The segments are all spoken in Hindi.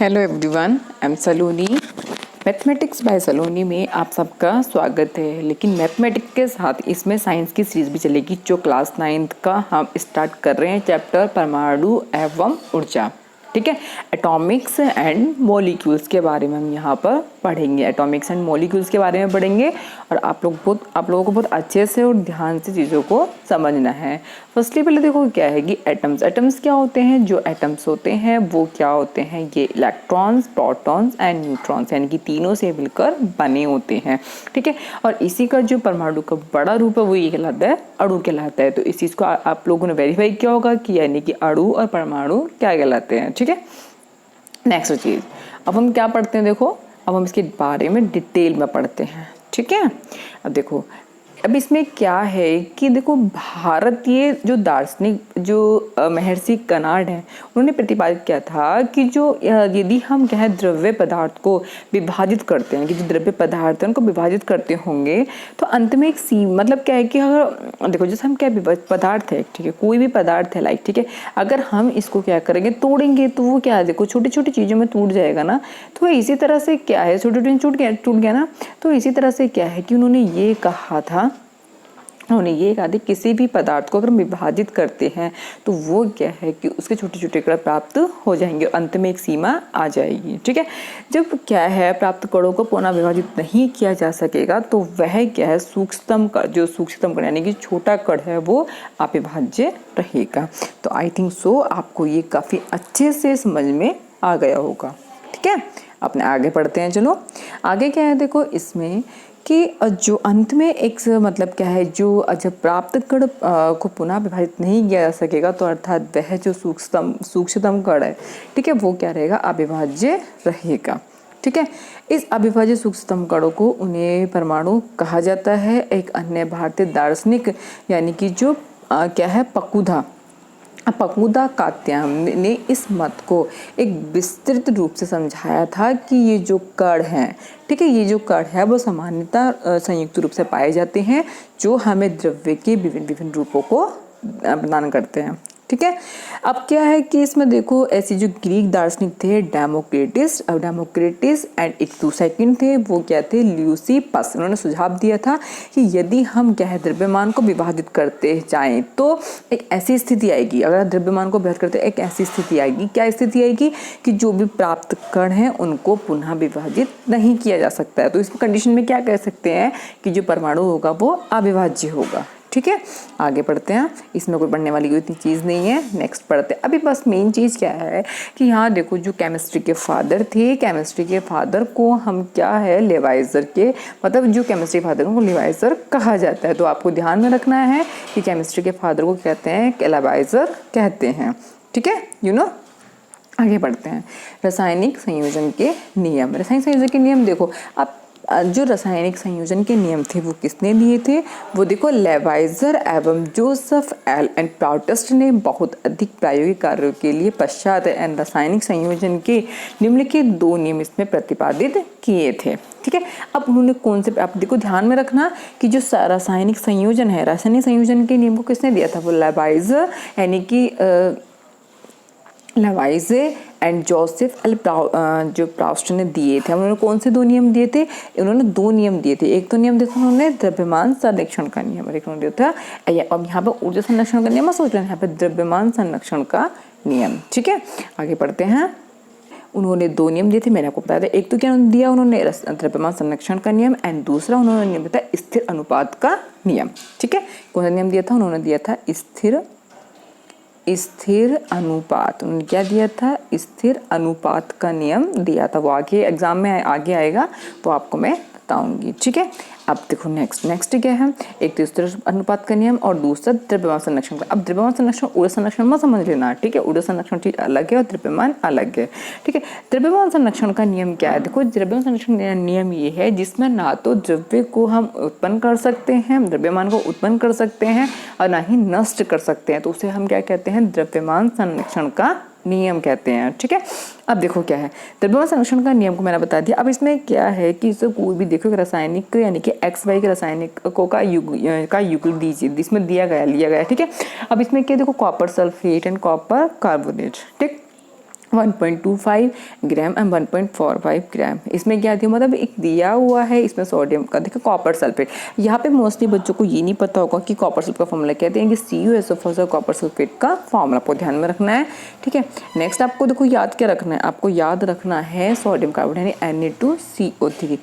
Hello everyone, I am Saloni. Mathematics by Saloni में आप सबका स्वागत है। लेकिन मैथमेटिक्स के साथ इसमें साइंस की सीरीज भी चलेगी, जो क्लास 9th का हम स्टार्ट कर रहे हैं चैप्टर परमाणु एवं ऊर्जा। ठीक है, एटॉमिक्स एंड मॉलिक्यूल्स के बारे में हम यहाँ पर पढ़ेंगे। एटॉमिक्स एंड मॉलिक्यूल्स के बारे में पढ़ेंगे और आप लोगों को बहुत अच्छे से और ध्यान से चीज़ों को समझना है। फर्स्टली पहले देखो क्या है कि एटम्स क्या होते हैं। जो एटम्स होते हैं वो क्या होते हैं, ये इलेक्ट्रॉन्स, प्रोटॉन्स एंड न्यूट्रॉन्स यानी कि तीनों से मिलकर बने होते हैं। ठीक है, और इसी का जो परमाणु का बड़ा रूप है वो ये कहलाता है अणु कहलाता है। तो इस चीज़ को आप लोगों ने वेरीफाई किया होगा कि यानी कि अणु और परमाणु क्या कहलाते हैं। ठीक है, नेक्स्ट चीज़ अब हम क्या पढ़ते हैं, देखो अब हम इसके बारे में डिटेल में पढ़ते हैं। ठीक है, अब देखो अब इसमें क्या है कि देखो भारतीय जो दार्शनिक जो महर्षि कनाड हैं, उन्होंने प्रतिपादित किया था कि जो यदि हम क्या है द्रव्य पदार्थ को विभाजित करते हैं, कि जो द्रव्य पदार्थ है उनको विभाजित करते होंगे तो अंत में एक मतलब क्या है कि अगर देखो जैसे हम क्या पदार्थ है, ठीक है, कोई भी पदार्थ है लाइक, ठीक है, अगर हम इसको क्या करेंगे तोड़ेंगे तो वो क्या है, देखो छोटी छोटी चीज़ों में टूट जाएगा ना। तो इसी तरह से क्या है छोटे छोटे टूट गया ना। तो इसी तरह से क्या है कि उन्होंने ये कहा था किसी भी पदार्थ को अगर हम विभाजित करते हैं तो वो क्या है कि उसके छोटे छोटे कण प्राप्त हो जाएंगे, अंत में एक सीमा आ जाएगी। ठीक है, जब क्या है प्राप्त कणों को पुनः विभाजित नहीं किया जा सकेगा तो वह क्या है सूक्ष्मतम कण यानी कि छोटा कण है वो अविभाज्य रहेगा। तो आई थिंक सो आपको ये काफ़ी अच्छे से समझ में आ गया होगा। ठीक है, अपने आगे पढ़ते हैं। चलो आगे क्या है, देखो इसमें कि जो अंत में एक मतलब क्या है, जो जब प्राप्त कण को पुनः विभाजित नहीं किया जा सकेगा तो अर्थात वह जो सूक्ष्मतम कण है, ठीक है, वो क्या रहेगा अविभाज्य रहेगा। ठीक है, इस अविभाज्य सूक्ष्मतम कणों को उन्हें परमाणु कहा जाता है। एक अन्य भारतीय दार्शनिक यानी कि जो क्या है पकुदा कात्यायन ने इस मत को एक विस्तृत रूप से समझाया था कि ये जो कण हैं, ठीक है, ये जो कण है वो सामान्यतः संयुक्त रूप से पाए जाते हैं जो हमें द्रव्य के विभिन्न रूपों को प्रदान करते हैं। ठीक है, अब क्या है कि इसमें देखो ऐसे जो ग्रीक दार्शनिक थे डेमोक्रेटिस एंड एक सेकंड थे, वो क्या थे ल्यूसिपस। उन्होंने सुझाव दिया था कि यदि हम क्या है द्रव्यमान को विभाजित करते जाएं तो एक ऐसी स्थिति आएगी, अगर द्रव्यमान को विभाजित करते एक ऐसी स्थिति आएगी, क्या स्थिति आएगी कि जो भी प्राप्त कण हैं उनको पुनः विभाजित नहीं किया जा सकता है। तो इस कंडीशन में क्या कह सकते हैं कि जो परमाणु होगा वो अविभाज्य होगा। ठीक है, आगे पढ़ते हैं। इसमें कोई पढ़ने वाली कोई इतनी चीज़ नहीं है। नेक्स्ट पढ़ते हैं। अभी बस मेन चीज़ क्या है कि यहाँ देखो जो केमिस्ट्री के फादर थे, केमिस्ट्री के फादर को हम क्या है लेवाइजर के मतलब जो केमिस्ट्री फादर को लेवाइजर कहा जाता है। तो आपको ध्यान में रखना है कि केमिस्ट्री के फादर को कहते हैं लेवाइजर कहते हैं। ठीक है, आगे बढ़ते हैं। रासायनिक संयोजन के नियम। रासायनिक संयोजन के नियम देखो, अब जो रासायनिक संयोजन के नियम थे वो किसने दिए थे, वो देखो लेवाइजर एवं जोसेफ एल एंड प्लाउटस्ट ने बहुत अधिक प्रायोगिक कार्यों के लिए पश्चात एंड रासायनिक संयोजन के निम्नलिखित 2 नियम इसमें प्रतिपादित किए थे। ठीक है, अब उन्होंने कौन से, आप देखो ध्यान में रखना कि जो रासायनिक संयोजन है, रासायनिक संयोजन के नियम को किसने दिया था, वो लेवाइजर यानी कि लेवाइजे एंड जोसेफ एल जो प्लाउटस्ट ने दिए थे। उन्होंने कौन से 2 नियम दिए थे, उन्होंने 2 नियम दिए थे। एक तो नियम देखो उन्होंने द्रव्यमान संरक्षण का नियम, और एक उन्होंने दिया था अब यहाँ पर ऊर्जा संरक्षण का नियम, सोच रहे हैं यहाँ पर द्रव्यमान संरक्षण का नियम। ठीक है, आगे पढ़ते हैं। उन्होंने 2 नियम दिए थे, मैंने आपको बताया था। एक तो क्या दिया उन्होंने द्रव्यमान संरक्षण का नियम एंड दूसरा उन्होंने नियम दिया था स्थिर अनुपात का नियम। ठीक है, कौन सा नियम दिया था, उन्होंने दिया था स्थिर अनुपात। उन्होंने क्या दिया था, स्थिर अनुपात का नियम दिया था। वो आगे एग्जाम में आगे आएगा, वो आपको मैं बताऊंगी। ठीक है, अब देखो नेक्स्ट क्या है, एक तो स्थिर अनुपात का नियम और दूसरा द्रव्यमान संरक्षण का। अब द्रव्यमान संरक्षण ऊर्जा संरक्षण मत समझ लेना, ठीक है, ऊर्जा संरक्षण चीज अलग है और द्रव्यमान अलग है। ठीक है, द्रव्यमान संरक्षण का नियम क्या है, देखो द्रव्यमान संरक्षण नियम ये है जिसमें ना तो द्रव्य को हम उत्पन्न कर सकते हैं, द्रव्यमान को उत्पन्न कर सकते हैं और ना ही नष्ट कर सकते हैं। तो उसे हम क्या कहते हैं, द्रव्यमान संरक्षण का नियम कहते हैं। ठीक है, अब देखो क्या है द्रव्यमान संरक्षण का नियम को मैंने बता दिया। अब इसमें क्या है कि इसे कोई भी देखो रासायनिक यानी कि XY के रासायनिक को का युगल दीजिए, इसमें लिया गया। ठीक है, अब इसमें क्या देखो copper sulphate and copper carbonate. ठीक, 1.25 ग्राम एंड 1.45 ग्राम। इसमें क्या दिया, मतलब एक दिया हुआ है इसमें सोडियम का, देखो कॉपर सल्फेट। यहाँ पे मोस्टली बच्चों को ये नहीं पता होगा कि कॉपर सल्फेट का फॉर्मूला कहते हैं कि CuSO4 कॉपर सल्फेट का फॉर्मूला आपको ध्यान में रखना है, ठीक है। नेक्स्ट आपको देखो याद क्या रखना है, आपको याद रखना है सोडियम कार्बोनेट यानी Na2CO3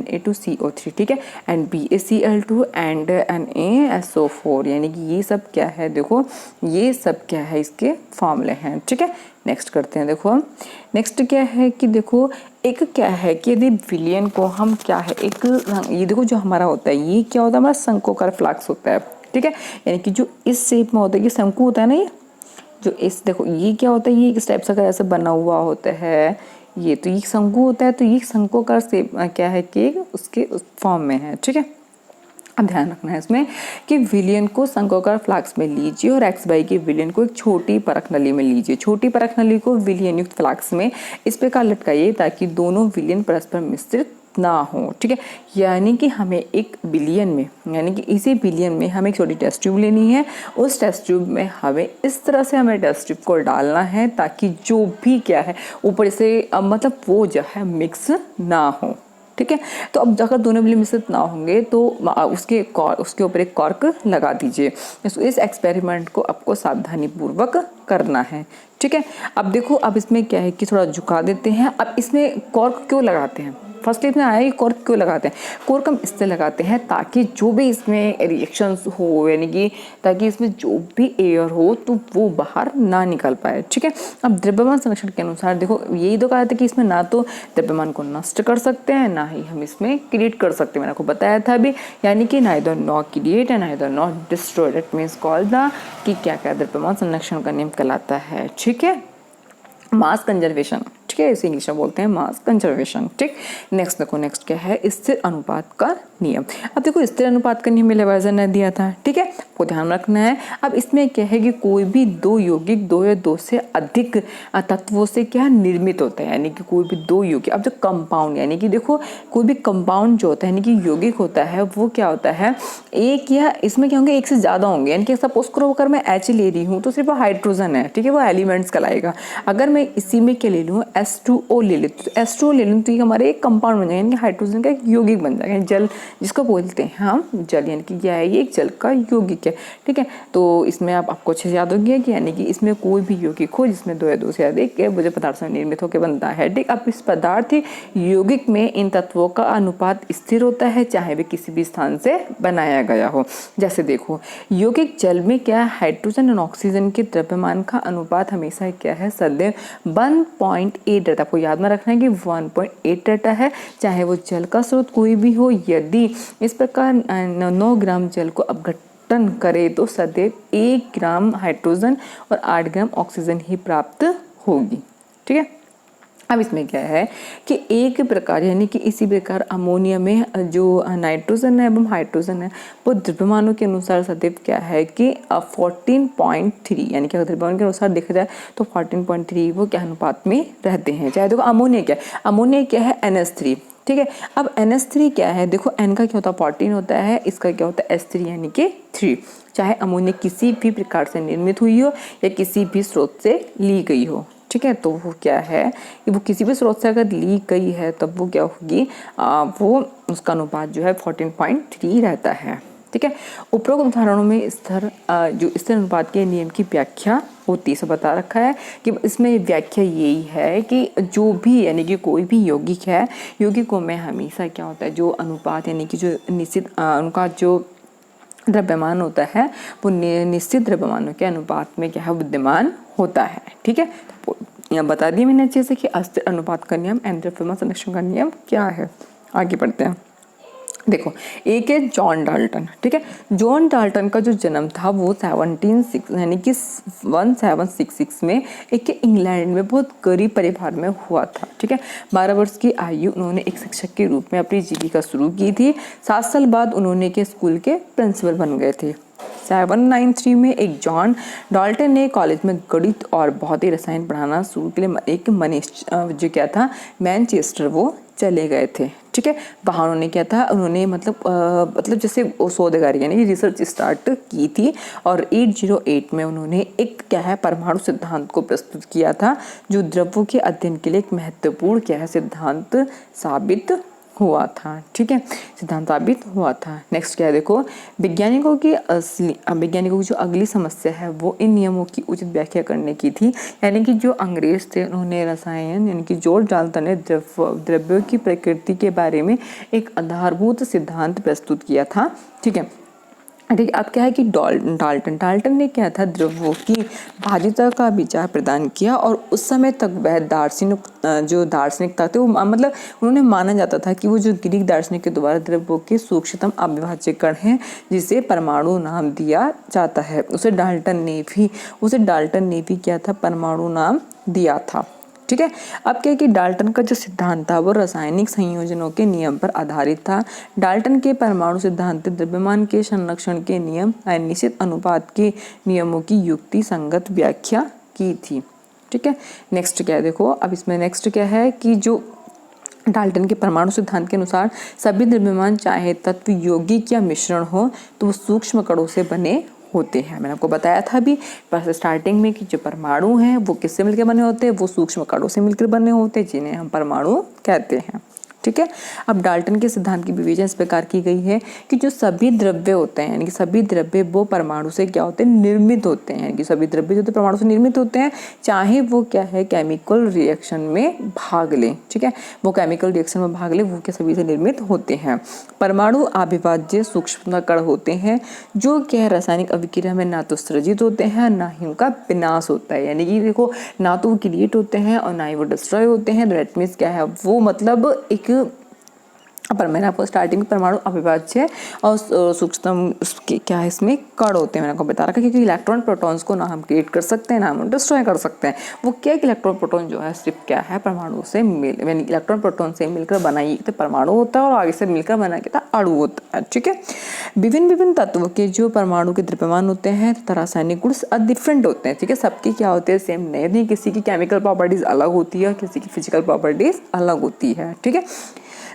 Na2CO3 ठीक है, एंड BaCl2 एंड NaSO4 यानी कि ये सब क्या है, देखो ये सब क्या है इसके फॉर्मूले हैं, ठीक है। नेक्स्ट करते हैं, देखो नेक्स्ट क्या है कि देखो एक क्या है कि यदि विलयन को हम क्या है एक ये देखो जो हमारा होता है ये क्या होता है, हमारा शंक्वाकार फ्लाक्स होता है, ठीक है। यानी कि जो इस शेप में होता है, कि शंकु होता है ना, ये जो इस देखो ये क्या होता है, ये एक स्टेप से ऐसे बना हुआ होता है, ये तो ये शंकु होता है, तो ये शंक्वाकार शेप क्या है कि उसके उस फॉर्म में है, ठीक है। अब ध्यान रखना है इसमें कि विलयन को शंक्वाकार फ्लास्क में लीजिए और XY के विलयन को एक छोटी परख नली में लीजिए। छोटी परख नली को विलयन युक्त फ्लास्क में इस प्रकार लटकाइए ताकि दोनों विलयन परस्पर मिश्रित ना हो, ठीक है। यानी कि हमें एक बिलियन में, यानी कि इसी बिलियन में हमें एक छोटी टेस्ट ट्यूब लेनी है। उस टेस्ट ट्यूब में हमें इस तरह से हमें टेस्ट ट्यूब को डालना है ताकि जो भी क्या है ऊपर से मतलब वो जो है मिक्स ना हो, ठीक है। तो अब अगर दोनों बिलियन मिश्रित ना होंगे तो उसके ऊपर एक कॉर्क लगा दीजिए। इस एक्सपेरिमेंट को आपको सावधानी पूर्वक करना है, ठीक है। अब देखो अब इसमें क्या है कि थोड़ा झुका देते हैं। अब इसमें कॉर्क क्यों लगाते हैं, फर्स्ट इसमें आया कि कॉर्क क्यों लगाते हैं। कॉर्क हम इससे लगाते हैं ताकि जो भी इसमें रिएक्शंस हो, यानी कि ताकि इसमें जो भी एयर हो तो वो बाहर ना निकल पाए, ठीक है। अब द्रव्यमान संरक्षण के अनुसार देखो यही तो कहा था कि इसमें ना तो द्रव्यमान को नष्ट कर सकते हैं ना ही हम इसमें क्रिएट कर सकते हैं, मैंने आपको बताया था अभी। यानी कि neither not create and neither not destroy, that means called the कि क्या क्या द्रव्यमान संरक्षण का नियम कहलाता है, ठीक है। मास कंजर्वेशन, ठीक है, इसे इंग्लिश में बोलते हैं मास कंजर्वेशन, ठीक। नेक्स्ट देखो नेक्स्ट क्या है, स्थिर अनुपात का नियम। अब देखो स्थिर अनुपात का नियम लेवाइजर ने दिया था, ठीक है, आपको ध्यान रखना है। अब इसमें क्या है कि कोई भी दो यौगिक दो या दो से अधिक तत्वों से क्या निर्मित होता है, यानी कि कोई भी दो यौगिक। अब जो कंपाउंड यानी कि देखो कोई भी कंपाउंड जो होता है यानी कि यौगिक होता है वो क्या होता है, एक या इसमें क्या होंगे एक से ज़्यादा होंगे। यानी कि सपोज करो अगर मैं H ले रही हूँ तो सिर्फ हाइड्रोजन है, ठीक है, वो एलिमेंट्स कहलाएगा। अगर मैं इसी में क्या ले लूँ H2O ले लेती हूँ, तो H2O ले लूँ तो ये हमारे एक कंपाउंड बन जाएगा, यानी कि हाइड्रोजन का एक यौगिक बन जाएगा, जल जिसको बोलते हैं हम जल, यानी कि क्या है ये एक जल का यौगिक है, ठीक है। तो इसमें आपको अच्छे से याद हो गया कि यानी कि इसमें कोई भी यौगिक हो जिसमें दो या दो से अधिक वो जो पदार्थ से निर्मित होकर बनता है, ठीक। अब इस पदार्थ यौगिक में इन तत्वों का अनुपात स्थिर होता है चाहे वे किसी भी स्थान से बनाया गया हो। जैसे देखो यौगिक जल में क्या हाइड्रोजन और ऑक्सीजन के द्रव्यमान का अनुपात हमेशा क्या है सदैव 1.8 रहता है। आपको याद में रखना है कि 1.8 रहता है चाहे वो जल का स्रोत कोई भी हो। यदि इस प्रकार 9 ग्राम जल को अपघटन करे तो सदैव 1 ग्राम हाइड्रोजन और 8 ग्राम ऑक्सीजन ही प्राप्त होगी, ठीक है। अब इसमें क्या है कि एक प्रकार यानी कि इसी प्रकार अमोनिया में जो नाइट्रोजन है एवं हाइड्रोजन है वो द्रव्यमानों के अनुसार सदैव क्या है कि 14.3 यानी कि अगर द्रव्यमान के अनुसार देखा जाए तो 14.3 वो क्या अनुपात में रहते हैं। चाहे देखो अमोनिया क्या है, अमोनिया क्या है NH3, ठीक है। अब NH3 क्या है, देखो N का क्या होता है 14 होता है, इसका क्या होता है H3 यानी कि 3। चाहे अमोनिया किसी भी प्रकार से निर्मित हुई हो या किसी भी स्रोत से ली गई हो, ठीक है। तो वो क्या है कि वो किसी भी स्रोत से अगर ली गई है तब वो क्या होगी वो उसका अनुपात जो है 14.3 रहता है, ठीक है। उपरोक्त उदाहरणों में स्थिर जो स्थिर अनुपात के नियम की व्याख्या होती है, बता रखा है कि इसमें व्याख्या यही है कि जो भी यानी कि कोई भी यौगिक है, यौगिकों में हमेशा क्या होता है जो अनुपात यानी कि जो निश्चित उनका जो द्रव्यमान होता है वो निश्चित द्रव्यमानों के अनुपात में क्या है विद्यमान होता है, ठीक है। यहाँ बता दिया मैंने अच्छे से कि अस्थिर अनुपात का नियम एंड द्रव्यमान संरक्षण का नियम क्या है। आगे बढ़ते हैं, देखो एक है जॉन डाल्टन, ठीक है। जॉन डाल्टन का जो जन्म था वो 1766 में एक इंग्लैंड में बहुत गरीब परिवार में हुआ था, ठीक है। 12 वर्ष की आयु उन्होंने एक शिक्षक के रूप में अपनी जीविका शुरू की थी। 7 साल बाद उन्होंने के स्कूल के प्रिंसिपल बन गए थे। 793 में एक जॉन डाल्टन ने कॉलेज में गणित और भौतिक रसायन पढ़ाना शुरू के लिए एक जो क्या था मैनचेस्टर वो चले गए थे। ठीक है, वहाँ उन्होंने क्या था, उन्होंने मतलब जैसे शोधकारी यानी कि रिसर्च स्टार्ट की थी और 808 में उन्होंने एक क्या है परमाणु सिद्धांत को प्रस्तुत किया था, जो द्रव्यों के अध्ययन के लिए एक महत्वपूर्ण क्या है सिद्धांत साबित हुआ था। ठीक है, सिद्धांत साबित हुआ था। नेक्स्ट क्या है देखो, वैज्ञानिकों की जो अगली समस्या है वो इन नियमों की उचित व्याख्या करने की थी। यानी कि जो अंग्रेज थे उन्होंने रसायन यानी कि जॉर्ज डाल्टन ने द्रव्यों की प्रकृति के बारे में एक आधारभूत सिद्धांत प्रस्तुत किया था। ठीक है, ठीक, अब क्या है कि डाल्टन ने क्या था, द्रव्यों की भाज्यता का विचार प्रदान किया और उस समय तक वह दार्शनिक थे वो मतलब उन्होंने माना जाता था कि वो जो ग्रीक दार्शनिक के द्वारा द्रव्यों के सूक्ष्मतम अविभाज्य कण हैं जिसे परमाणु नाम दिया जाता है, उसे डाल्टन ने भी क्या था परमाणु नाम दिया था। ठीक है, अब क्या है कि डाल्टन का जो सिद्धांत था वो रासायनिक संयोजनों के नियम पर आधारित था। डाल्टन के परमाणु सिद्धांत द्रव्यमान के संरक्षण के नियम और निश्चित अनुपात के नियमों की युक्ति संगत व्याख्या की थी। ठीक है, नेक्स्ट क्या है देखो, अब इसमें नेक्स्ट क्या है कि जो डाल्टन के परमाणु सिद्धांत के अनुसार सभी द्रव्यमान चाहे तत्व यौगिक या मिश्रण हो तो वो सूक्ष्म कणों से बने होते हैं। मैंने आपको बताया था अभी स्टार्टिंग में कि जो परमाणु हैं वो किससे मिलकर बने होते हैं, वो सूक्ष्म कणों से मिलकर बने होते हैं जिन्हें हम परमाणु कहते हैं। ठीक है, अब डाल्टन के सिद्धांत की विवेचना इस प्रकार की गई है कि जो सभी द्रव्य होते हैं यानी कि सभी द्रव्य वो परमाणु से क्या होते हैं, निर्मित होते हैं। यानी कि सभी द्रव्य जो परमाणु से निर्मित होते हैं, चाहे वो क्या है केमिकल रिएक्शन में भाग लें। ठीक है, वो केमिकल रिएक्शन में भाग लें, वो क्या सभी से निर्मित होते हैं। परमाणु अविभाज्य सूक्ष्म कण होते हैं जो क्या रासायनिक अभिक्रिया में ना तो सृजित होते हैं ना ही उनका विनाश होता है। यानी कि देखो ना तो वो क्रिएट होते हैं और ना ही वो डिस्ट्रॉय होते हैं। दैट मीन्स क्या है, वो मतलब एक पर मैंने आपको स्टार्टिंग में परमाणु अविभाज्य और सूक्ष्मतम क्या है इसमें कण होते हैं, मैंने आपको बता रखा क्योंकि इलेक्ट्रॉन प्रोटॉन्स को ना हम क्रिएट कर सकते हैं ना हम डिस्ट्रॉय कर सकते हैं। वो क्या है कि इलेक्ट्रॉन प्रोटॉन जो है सिर्फ क्या है परमाणु से इलेक्ट्रॉन प्रोटॉन से मिलकर बनाई तो परमाणु होता है और आगे से मिलकर बना के अणु होता है। ठीक है, विभिन्न तत्वों के जो परमाणु के द्रव्यमान होते हैं तथा रासायनिक गुण डिफरेंट होते हैं। ठीक है, सबकी क्या होते हैं सेम नहीं, किसी की केमिकल प्रॉपर्टीज अलग होती है, किसी की फिजिकल प्रॉपर्टीज अलग होती है। ठीक है,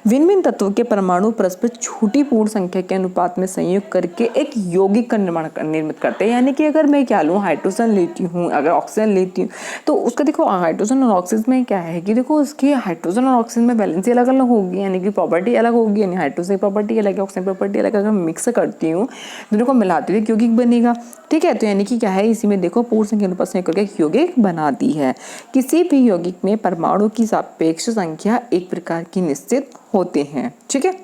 भिन्न तत्वों के परमाणु परस्पर छोटी पूर्ण संख्या के अनुपात में संयोग करके एक यौगिक का निर्मित करते हैं। यानी कि अगर मैं क्या लूँ, हाइड्रोजन लेती हूँ, अगर ऑक्सीजन लेती हूँ तो उसका देखो हाइड्रोजन और ऑक्सीजन में क्या है कि देखो उसकी हाइड्रोजन और ऑक्सीजन में बैलेंस अलग अलग होगी, यानी कि प्रॉपर्टी अलग होगी। यानी हाइड्रोजन की प्रॉपर्टी अलग है, ऑक्सीजन प्रॉपर्टी अलग है। अगर मिक्स करती हूँ दोनों को मिलाती हुई यौगिक बनेगा। ठीक है, तो यानी कि क्या है इसी में देखो पूर्ण संख्या अनुपात संयोग करके एक यौगिक बनाती है। किसी भी यौगिक में परमाणु की सापेक्ष संख्या एक प्रकार की निश्चित होते हैं। ठीक है,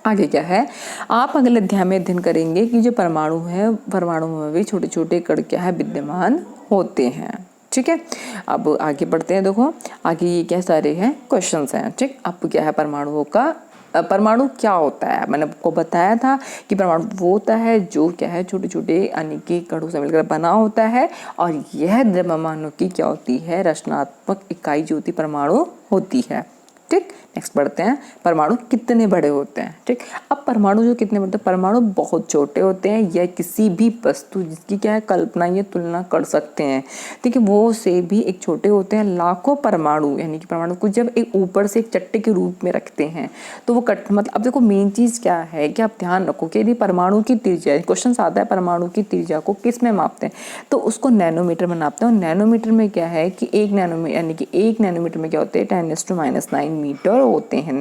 आगे क्या है आप अगले अध्याय में अध्ययन करेंगे कि जो परमाणु है परमाणु में भी छोटे छोटे कण क्या है विद्यमान होते हैं। ठीक है, अब आगे बढ़ते हैं। देखो आगे ये क्या सारे हैं क्वेश्चंस हैं। ठीक, अब क्या है परमाणु क्या होता है, मैंने आपको बताया था कि परमाणु वो होता है जो क्या है छोटे छोटे अनेक कणों से मिलकर बना होता है और यह द्रव्यमानों की क्या होती है रचनात्मक इकाई जो होती परमाणु होती है। ठीक, नेक्स्ट बढ़ते हैं परमाणु कितने बड़े होते हैं। ठीक, अब परमाणु जो कितने बड़े, परमाणु बहुत छोटे होते हैं या किसी भी वस्तु जिसकी क्या है कल्पना या तुलना कर सकते हैं। ठीक है, वो से भी एक छोटे होते हैं। लाखों परमाणु यानी कि परमाणु को जब एक ऊपर से एक चट्टे के रूप में रखते हैं तो वो मतलब अब देखो मेन चीज क्या है कि आप ध्यान रखो कि यदि परमाणु की त्रिज्या क्वेश्चन आता है परमाणु की त्रिज्या को किस में मापते हैं तो उसको नैनोमीटर में नापते हैं। और नैनोमीटर में क्या है कि एक नैनोमीटर यानी कि एक नैनोमीटर में क्या होते हैं 10⁻⁹ मीटर होते हैं।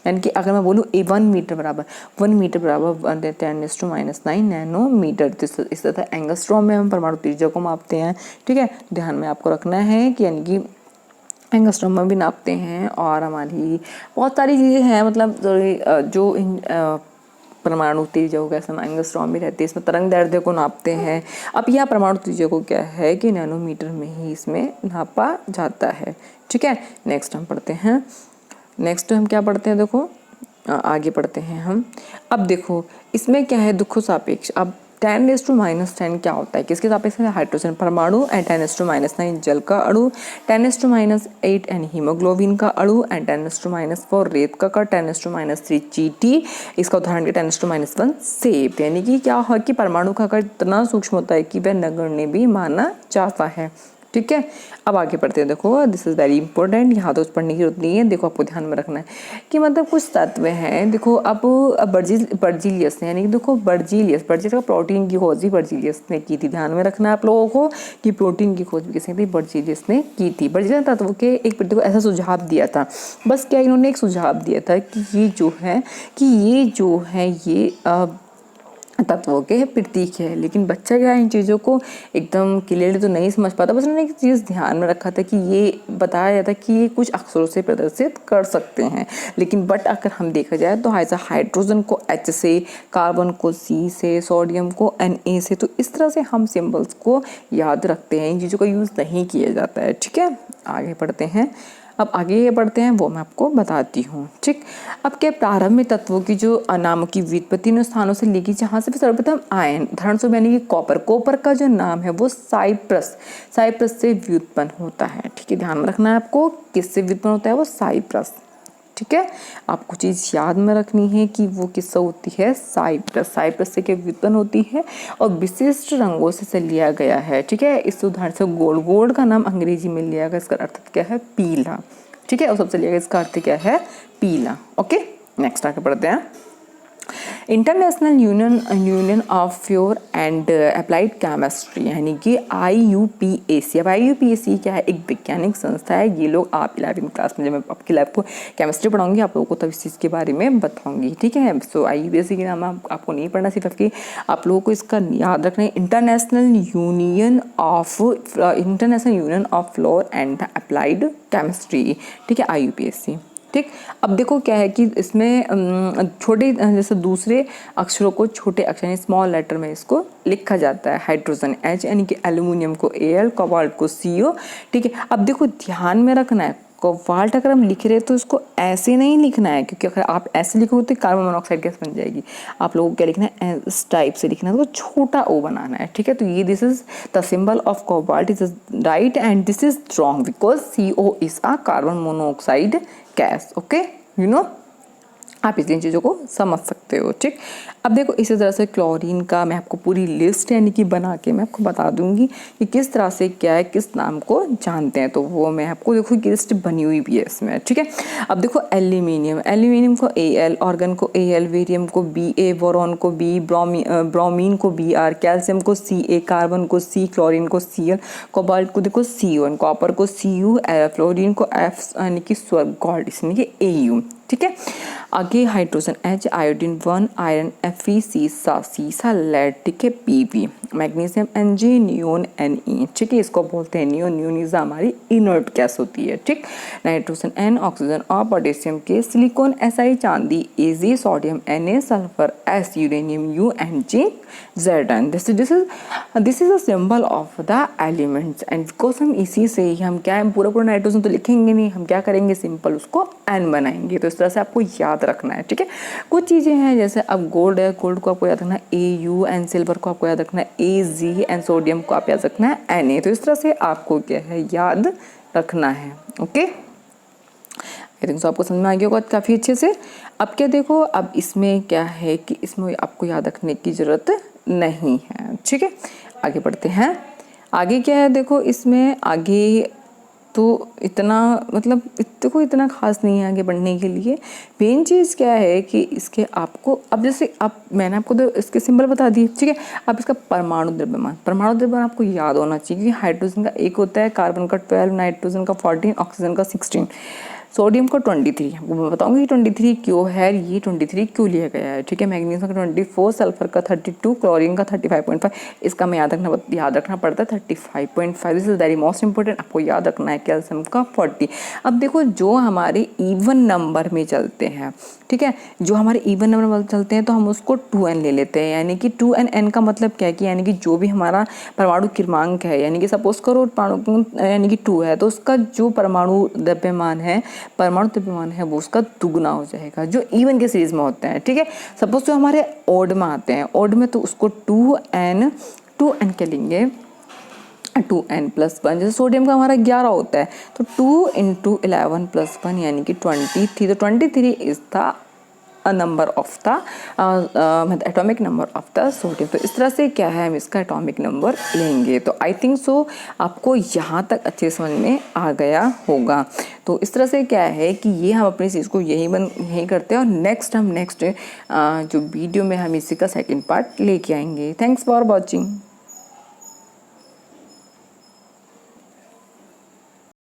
यानी कि अगर मैं बोलूँ 1 मीटर बराबर 10⁻⁹ नैनोमीटर। इस तरह एंगस्ट्रॉम में हम परमाणु त्रिज्या को मापते हैं। ठीक है, ध्यान में आपको रखना है कि यानी कि एंगस्ट्रॉम में भी नापते हैं और हमारी बहुत सारी चीज़ें हैं मतलब जो परमाणु त्रिज्या हो गया एंगस्ट्रॉम भी रहती है, इसमें तरंग दैर्ध्य को नापते हैं। अब यह परमाणु त्रिज्या को क्या है कि नैनोमीटर में ही इसमें नापा जाता है। ठीक है, नेक्स्ट हम पढ़ते हैं। नेक्स्ट हम क्या पढ़ते हैं देखो आगे पढ़ते हैं हम। अब देखो इसमें क्या है दुखो सापेक्ष। अब 10⁻⁻ क्या होता है किसके सापेक्ष में, हाइड्रोजन परमाणु एंड 10⁻⁹ जल का अणु, 10⁻8 यानी हीमोग्लोबिन का अणु एंड 10⁻4 रेत का कण, 10⁻3 चींटी, इसका उदाहरण के 10⁻1 सेब। यानी कि क्या है कि परमाणु का आकार इतना सूक्ष्म होता है कि वह नगण्य भी माना जाता है। ठीक है। अब आगे पढ़ते हैं। देखो दिस इज़ वेरी इंपॉर्टेंट, यहाँ तो पढ़ने की जरूरत नहीं है। देखो आपको ध्यान में रखना है कि मतलब कुछ तत्व हैं। देखो अब बर्जीलियस ने, यानी कि देखो बर्जीलियस का प्रोटीन की खोज भी बर्जीलियस ने की थी। ध्यान में रखना है आप लोगों को कि प्रोटीन की खोज भी किसने की थी, बर्जीलियस ने की थी। बर्जीलियस तत्व के एक व्यक्ति को ऐसा सुझाव दिया था, बस क्या इन्होंने एक सुझाव दिया था कि ये जो है ये तत्वों के प्रतीक है। लेकिन बच्चा क्या इन चीज़ों को एकदम क्लियरली तो नहीं समझ पाता, बस उन्होंने एक चीज़ ध्यान में रखा था कि ये बताया जाता कि ये कुछ अक्षरों से प्रदर्शित कर सकते हैं। लेकिन बट अगर हम देखा जाए तो ऐसा हाइड्रोजन को H से, कार्बन को C से, सोडियम को Na से, तो इस तरह से हम सिम्बल्स को याद रखते हैं। इन चीज़ों का यूज़ नहीं किया जाता है। ठीक है, आगे पढ़ते हैं। अब आगे ये पढ़ते हैं वो मैं आपको बताती हूँ। ठीक, अब क्या प्रारंभ में तत्वों की जो नामों की व्युत्पत्ति उन स्थानों से लिखी जहाँ से सर्वप्रथम आयन, उदाहरण स्वरूप यानी कि कॉपर का जो नाम है वो साइप्रस से व्युत्पन्न होता है। ठीक है, ध्यान में रखना है आपको किससे व्युत्पन्न होता है, वो साइप्रस। ठीक है, आपको चीज़ याद में रखनी है कि वो किससे होती है, साइप्रस से क्या व्युत्पन्न होती है और विशिष्ट रंगों से लिया गया है। ठीक है, इस उदाहरण से गोल्ड का नाम अंग्रेजी में लिया गया, इसका अर्थ क्या है, पीला। ठीक है, और सबसे लिया गया इसका अर्थ क्या है, पीला। ओके, नेक्स्ट आगे पढ़ते हैं। International union of pure and applied chemistry यानी कि IUPAC। अब IUPAC क्या है, एक वैज्ञानिक संस्था है। ये लोग आप 11वीं क्लास में जब मैं आपकी लैब को केमिस्ट्री पढ़ाऊंगी आप लोगों को तब इस चीज़ के बारे में बताऊंगी। ठीक है, सो IUPAC के नाम आपको नहीं पढ़ना, सिर्फ आपकी आप लोगों को इसका याद रखना है, international union of floor and applied chemistry. ठीक है, IUPAC। ठीक, अब देखो क्या है कि इसमें छोटे जैसे दूसरे अक्षरों को छोटे अक्षर यानी स्मॉल लेटर में इसको लिखा जाता है। हाइड्रोजन H, यानी कि एल्यूमिनियम को Al, कोबाल्ट को CO। ठीक है, अब देखो ध्यान में रखना है, कोबाल्ट अगर हम लिख रहे हैं तो इसको ऐसे नहीं लिखना है, क्योंकि अगर आप ऐसे लिखोगे तो कार्बन मोनोऑक्साइड गैस बन जाएगी। आप लोगों को क्या लिखना है, इस टाइप से लिखना है, तो छोटा O बनाना है। ठीक है, तो ये this is the symbol of cobalt, is right and this is wrong because CO is a carbon monoxide gas. Okay, you know, आप इस चीज़ों को समझ सकते हो। ठीक, अब देखो इसी तरह से क्लोरीन का मैं आपको पूरी लिस्ट यानी कि बना के मैं आपको बता दूंगी कि किस तरह से क्या है, किस नाम को जानते हैं, तो वो मैं आपको देखो की लिस्ट बनी हुई भी है इसमें। ठीक है, अब देखो एल्यूमिनियम को Al, ऑर्गन को Al, वेरियम को Ba, बोरॉन को B, ब्रोमीन को Br, कैल्शियम को Ca, कार्बन को C, क्लोरीन को Cl, कोबाल्ट को देखो CO, कॉपर को Cu, फ्लोरीन को F यानी कि स्वर्ग गॉल्ड यानी कि Au। ठीक है, आगे hydrogen H, iodine 1, iron Fe, सीसा लेड, ठीक है, Pb, magnesium Mg, neon Ne। ठीक है, इसको बोलते हैं नियोन इज हमारी इनर्ट गैस होती है। ठीक, नाइट्रोजन N, ऑक्सीजन और पोटेशियम के, सिलिकॉन Si, चांदी Ag, sodium Na, sulphur S, uranium U and zinc Zn। This is a symbol of the elements and because हम इसी से ही हम क्या है, पूरा नाइट्रोजन तो लिखेंगे नहीं, हम क्या करेंगे, सिंपल उसको N बनाएंगे। तो इस तरह से आपको याद रखना है। ठीक है, कुछ चीज़ें हैं जैसे अब गोल्ड है, गोल्ड को आपको याद रखना है Au एंड सिल्वर को आपको याद रखना है Ag एंड सोडियम को आप याद रखना है Na। तो इस तरह से आपको क्या है, याद रखना है। ओके, आई थिंक सो आपको समझ में आ गया होगा काफ़ी अच्छे से। अब क्या देखो, अब इसमें क्या है कि इसमें आपको याद रखने की ज़रूरत नहीं है। ठीक है, आगे बढ़ते हैं। आगे क्या है देखो, इसमें आगे तो इतना मतलब देखो इतना खास नहीं है आगे बढ़ने के लिए। मेन चीज़ क्या है कि इसके आपको अब जैसे आप मैंने आपको तो इसके सिंबल बता दिए। ठीक है, अब इसका परमाणु द्रव्यमान आपको याद होना चाहिए कि हाइड्रोजन का 1 होता है, कार्बन का 12, नाइट्रोजन का 14, ऑक्सीजन का 16, सोडियम का 23। मैं बताऊंगी 23 क्यों है, ये 23 क्यों लिया गया है। ठीक है, मैग्नीशियम का 24, सल्फर का 32, क्लोरीन का 35.5। इसका मैं याद रखना पड़ता है 35.5। This is very most important, आपको याद रखना है। कैल्शियम का 40। अब देखो जो हमारे इवन नंबर में चलते हैं, ठीक है, जो हमारे इवन नंबर में चलते हैं तो हम उसको 2n ले लेते हैं, यानी कि 2n। n का मतलब क्या है कि यानी कि जो भी हमारा परमाणु क्रमांक है, यानी कि सपोज करो यानी कि 2 है, तो उसका जो परमाणु द्रव्यमान है वो उसका दुगना हो जाएगा जो इवन के सीरीज में होते हैं। ठीक है, सपोज जो हमारे ओड में आते हैं, ओड में तो उसको 2n के लेंगे 2n+1। जैसे सोडियम का हमारा 11 होता है तो 2 × 11 + 1 यानी कि 23। तो 23 is the number of the मतलब atomic number of the sodium. तो इस तरह से क्या है, हम इसका एटॉमिक नंबर लेंगे। तो आई थिंक सो आपको यहाँ तक अच्छे समझ में आ गया होगा। तो इस तरह से क्या है कि ये हम अपनी चीज़ को यही करते हैं, और नेक्स्ट जो वीडियो में हम इसी का सेकंड पार्ट लेके आएंगे। Thanks for watching.